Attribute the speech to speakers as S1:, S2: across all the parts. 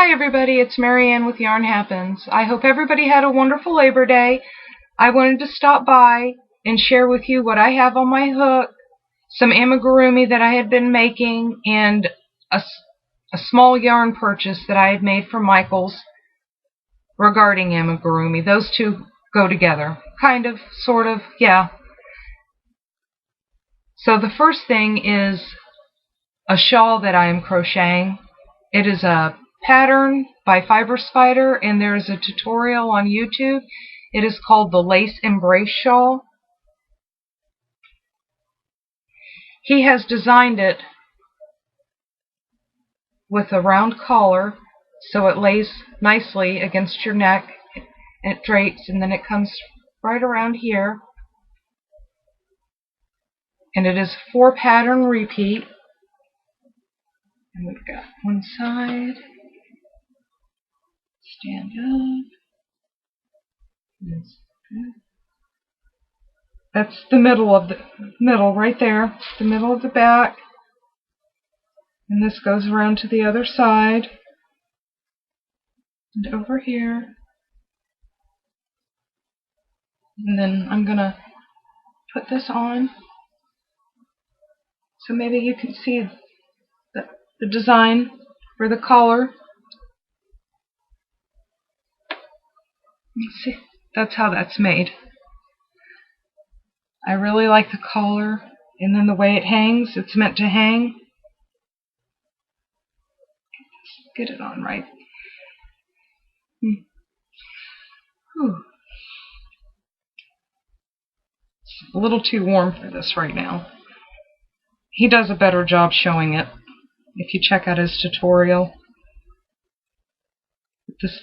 S1: Hi everybody, it's Marianne with Yarn Happens. I hope everybody had a wonderful Labor Day. I wanted to stop by and share with you what I have on my hook, some amigurumi that I had been making, and a small yarn purchase that I had made for Michaels regarding amigurumi. Those two go together. Kind of, sort of, yeah. So the first thing is a shawl that I am crocheting. It is a pattern by Fiber Spider, and there is a tutorial on YouTube. It is called the Lace Embrace Shawl. He has designed it with a round collar so it lays nicely against your neck. It drapes and then it comes right around here. And it is 4 pattern repeat. And we've got one side. Stand up. That's the middle right there. The middle of the back. And this goes around to the other side. And over here. And then I'm going to put this on so maybe you can see the design for the collar. See, that's how that's made. I really like the collar, and then the way it hangs. It's meant to hang. Get it on right. Whew. It's a little too warm for this right now. He does a better job showing it if you check out his tutorial. That's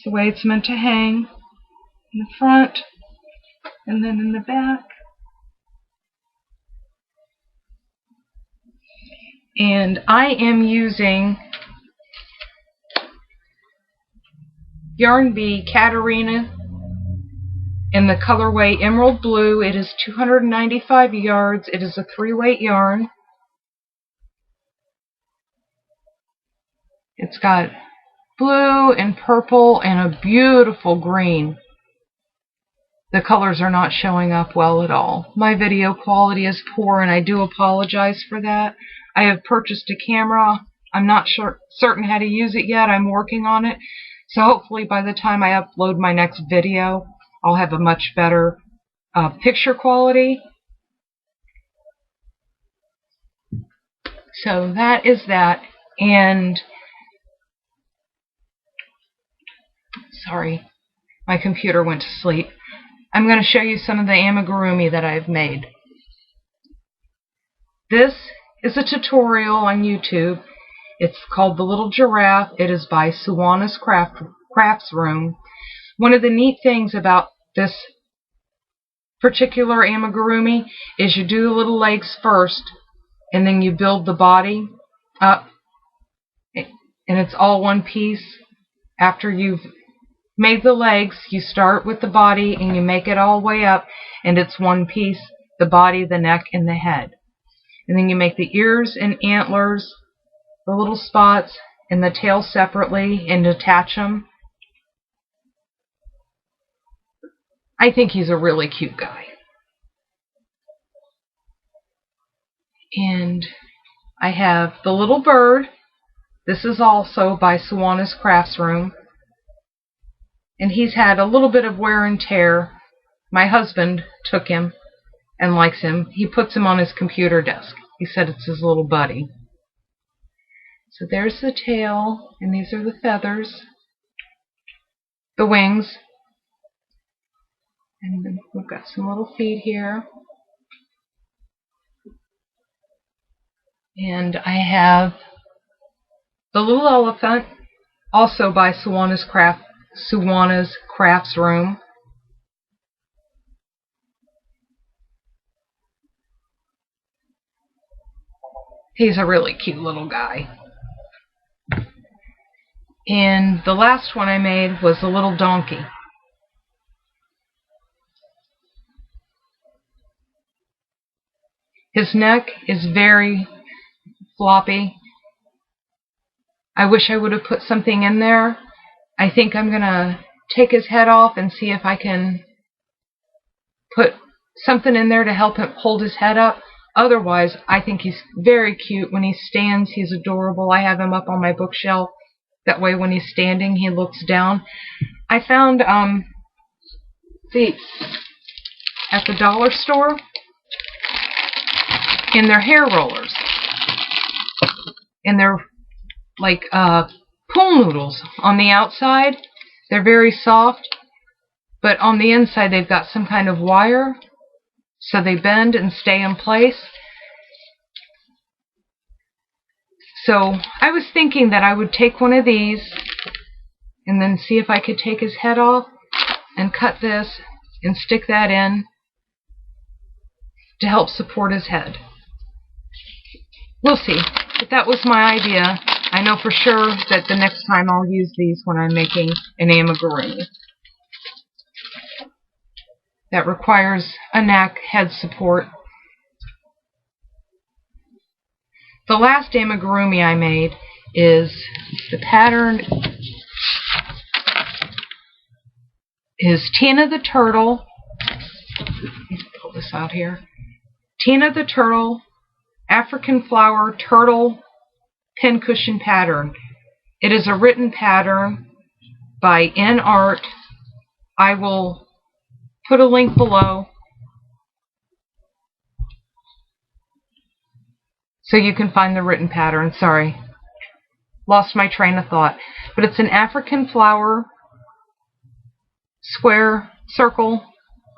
S1: the way it's meant to hang in the front and then in the back. And I am using Yarn Bee Katarina in the colorway Emerald Blue. It is 295 yards. It is a 3-weight yarn. It's got blue and purple and a beautiful green. The colors are not showing up well at all. My video quality is poor and I do apologize for that. I have purchased a camera. I'm not certain how to use it yet. I'm working on it. So hopefully by the time I upload my next video, I'll have a much better picture quality. So that is that. And sorry, my computer went to sleep. I'm going to show you some of the amigurumi that I've made. This is a tutorial on YouTube. It's called The Little Giraffe. It is by Suwanns Crafts Room. One of the neat things about this particular amigurumi is you do the little legs first, and then you build the body up, and it's all one piece. After you've made the legs, you start with the body and you make it all the way up, and it's one piece: the body, the neck, and the head. And then you make the ears and antlers, the little spots, and the tail separately, and attach them. I think he's a really cute guy. And I have the little bird. This is also by Suwanns Crafts Room. And he's had a little bit of wear and tear. My husband took him and likes him. He puts him on his computer desk. He said it's his little buddy. So there's the tail, and these are the feathers, the wings. And then we've got some little feet here. And I have the little elephant, also by Suwanns Crafts Room. He's a really cute little guy. And the last one I made was a little donkey. His neck is very floppy, I wish I would have put something in there. I think I'm going to take his head off and see if I can put something in there to help him hold his head up. Otherwise, I think he's very cute. When he stands, he's adorable. I have him up on my bookshelf. That way when he's standing, he looks down. I found these at the dollar store in their hair rollers. And they're like pool noodles on the outside. They're very soft. But on the inside, they've got some kind of wire. So they bend and stay in place. So I was thinking that I would take one of these and then see if I could take his head off and cut this and stick that in to help support his head. We'll see. But that was my idea. I know for sure that the next time I'll use these when I'm making an amigurumi. That requires a neck, head support. The last amigurumi I made is, the pattern is Tina the Turtle. Let me pull this out here. Tina the Turtle, African Flower Turtle Pincushion Pattern. It is a written pattern by N Art. I will put a link below so you can find the written pattern. Sorry, lost my train of thought. But it's an African flower, square, circle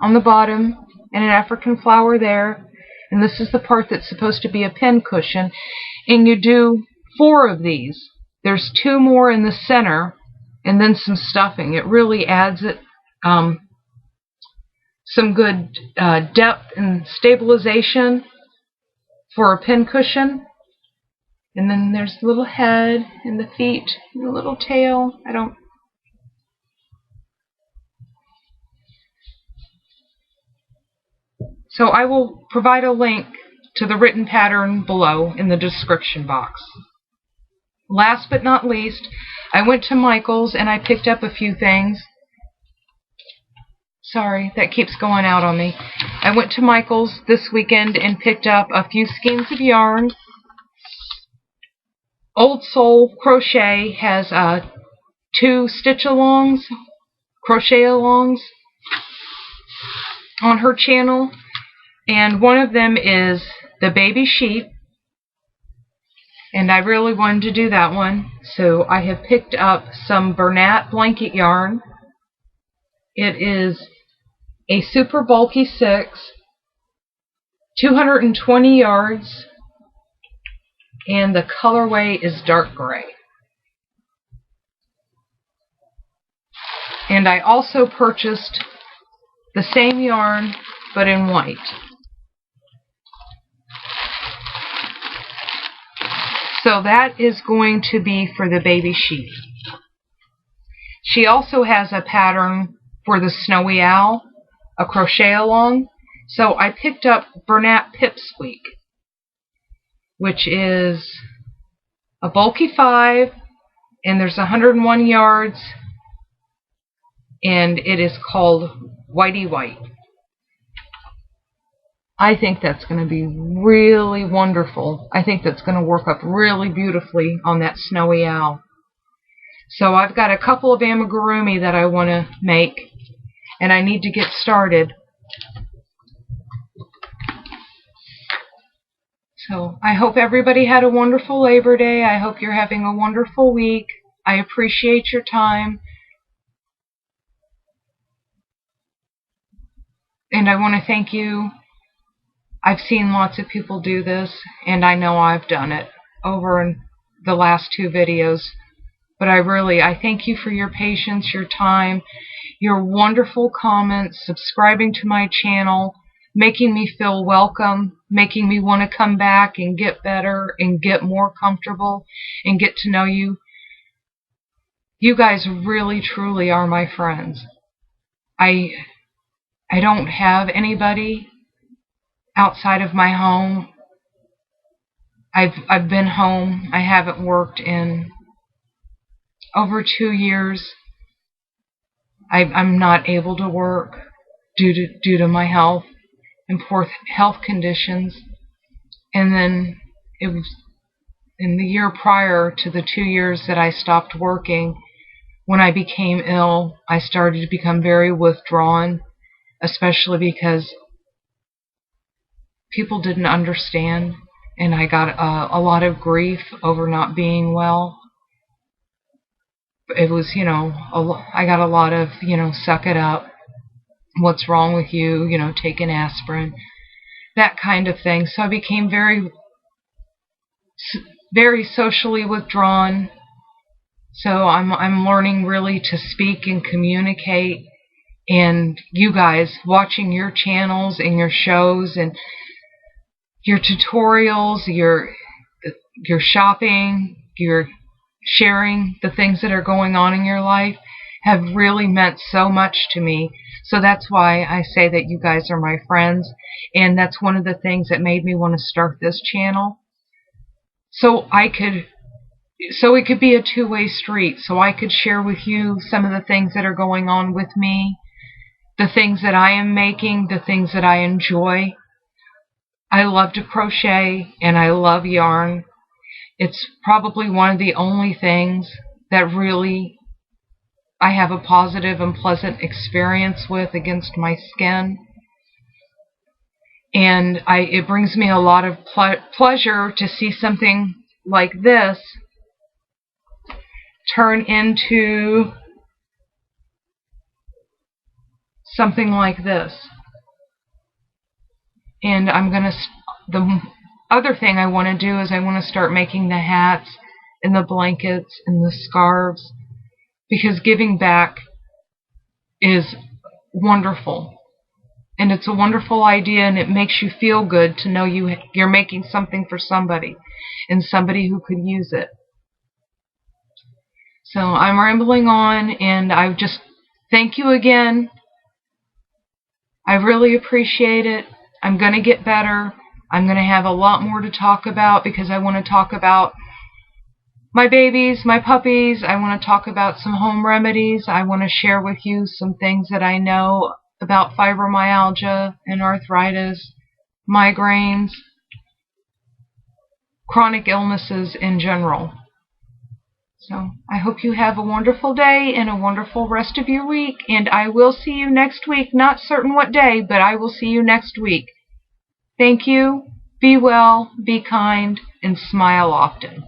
S1: on the bottom, and an African flower there. And this is the part that's supposed to be a pin cushion. And you do 4 of these. There's 2 more in the center, and then some stuffing. It really adds it some good depth and stabilization for a pin cushion. And then there's the little head and the feet and the little tail. So I will provide a link to the written pattern below in the description box. Last but not least, I went to Michael's and I picked up a few things. Sorry, that keeps going out on me. I went to Michael's this weekend and picked up a few skeins of yarn. Old Soul Crochet has 2 stitch-alongs, crochet-alongs on her channel. And one of them is the baby sheep. And I really wanted to do that one. So I have picked up some Bernat blanket yarn. It is a super bulky 6, 220 yards, and the colorway is dark gray. And I also purchased the same yarn but in white. So that is going to be for the baby sheep. She also has a pattern for the snowy owl, a crochet along. So I picked up Bernat Pipsqueak, which is a bulky 5, and there's 101 yards, and it is called Whitey White. I think that's going to be really wonderful. I think that's going to work up really beautifully on that snowy owl. So I've got a couple of amigurumi that I want to make, and I need to get started. So I hope everybody had a wonderful Labor Day. I hope you're having a wonderful week. I appreciate your time. And I want to thank you. I've seen lots of people do this, and I know I've done it over in the last 2 videos. But I thank you for your patience, your time, your wonderful comments, subscribing to my channel, making me feel welcome, making me want to come back and get better and get more comfortable and get to know you. You guys really, truly are my friends. I don't have anybody outside of my home. I've been home. I haven't worked in over 2 years, I'm not able to work due to my health and poor health conditions. And then it was in the year prior to the 2 years that I stopped working, when I became ill, I started to become very withdrawn, especially because people didn't understand, and I got a lot of grief over not being well. It was, I got a lot of, suck it up, what's wrong with you, take an aspirin, that kind of thing. So I became very, very socially withdrawn. So I'm learning really to speak and communicate. And you guys watching your channels and your shows and your tutorials, your shopping, your sharing the things that are going on in your life have really meant so much to me. So that's why I say that you guys are my friends, and that's one of the things that made me want to start this channel. So it could be a two-way street. So I could share with you some of the things that are going on with me, the things that I am making, the things that I enjoy. I love to crochet and I love yarn. It's probably one of the only things that really I have a positive and pleasant experience with against my skin. And it brings me a lot of pleasure to see something like this turn into something like this. And the other thing I want to do is I want to start making the hats and the blankets and the scarves, because giving back is wonderful. And it's a wonderful idea, and it makes you feel good to know you're making something for somebody, and somebody who could use it. So I'm rambling on, and I just thank you again. I really appreciate it. I'm going to get better. I'm going to have a lot more to talk about, because I want to talk about my babies, my puppies. I want to talk about some home remedies. I want to share with you some things that I know about fibromyalgia and arthritis, migraines, chronic illnesses in general. So I hope you have a wonderful day and a wonderful rest of your week, and I will see you next week. Not certain what day, but I will see you next week. Thank you. Be well, be kind, and smile often.